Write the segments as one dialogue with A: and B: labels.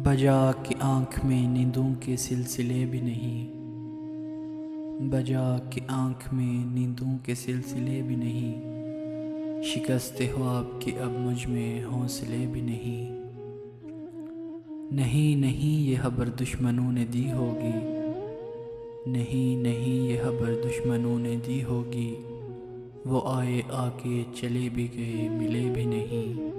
A: بجا کہ آنکھ میں نیندوں کے سلسلے بھی نہیں، بجا کہ آنکھ میں نیندوں کے سلسلے بھی نہیں، شکست خواب کے اب مجھ میں حوصلے بھی نہیں۔ نہیں نہیں یہ خبر دشمنوں نے دی ہوگی، نہیں نہیں یہ خبر دشمنوں نے دی ہوگی، وہ آئے آ کے چلے بھی گئے ملے بھی نہیں۔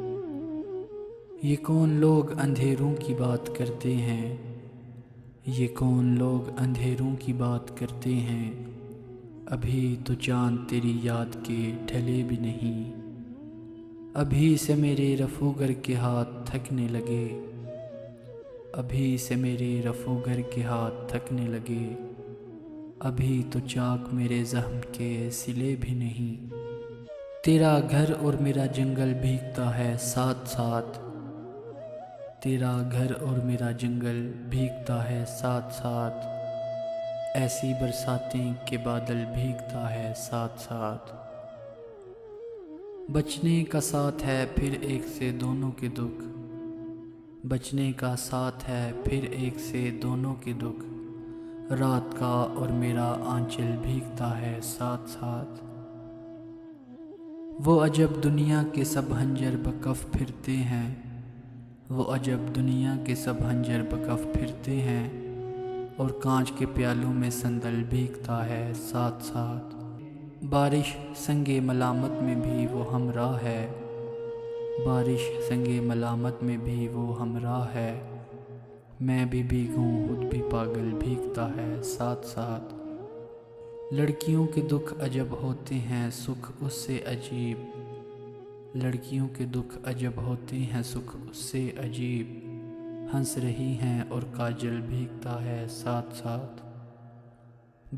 A: یہ کون لوگ اندھیروں کی بات کرتے ہیں، یہ کون لوگ اندھیروں کی بات کرتے ہیں، ابھی تو چاند تیری یاد کے ڈھلے بھی نہیں۔ ابھی سے میرے رفوگر کے ہاتھ تھکنے لگے، ابھی سے میرے رفوگر کے ہاتھ تھکنے لگے، ابھی تو چاک میرے زخم کے سلے بھی نہیں۔ تیرا گھر اور میرا جنگل بھیگتا ہے ساتھ ساتھ، تیرا گھر اور میرا جنگل بھیگتا ہے ساتھ ساتھ، ایسی برساتیں کہ بادل بھیگتا ہے ساتھ ساتھ۔ بچنے کا ساتھ ہے پھر ایک سے دونوں کے دکھ، بچنے کا ساتھ ہے پھر ایک سے دونوں کے دکھ، رات کا اور میرا آنچل بھیگتا ہے ساتھ ساتھ۔ وہ عجب دنیا کے سب ہنجر بکف پھرتے ہیں، وہ عجب دنیا کے سب ہنجر بکف پھرتے ہیں، اور کانچ کے پیالوں میں سندل بھیگتا ہے ساتھ ساتھ۔ بارش سنگ ملامت میں بھی وہ ہمراہ ہے، بارش سنگ ملامت میں بھی وہ ہمراہ ہے، میں بھی بھیگوں خود بھی پاگل بھیگتا ہے ساتھ ساتھ۔ لڑکیوں کے دکھ عجب ہوتے ہیں سکھ اس سے عجیب، لڑکیوں کے دکھ عجب ہوتے ہیں سکھ اس سے عجیب، ہنس رہی ہیں اور کاجل بھیگتا ہے ساتھ ساتھ۔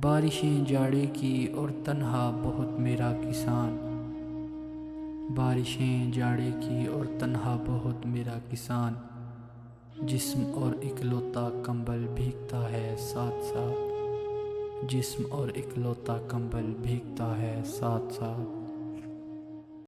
A: بارشیں جاڑے کی اور تنہا بہت میرا کسان، بارشیں جاڑے کی اور تنہا بہت میرا کسان، جسم اور اکلوتا کمبل بھیگتا ہے ساتھ ساتھ، جسم اور اکلوتا کمبل بھیگتا ہے ساتھ ساتھ۔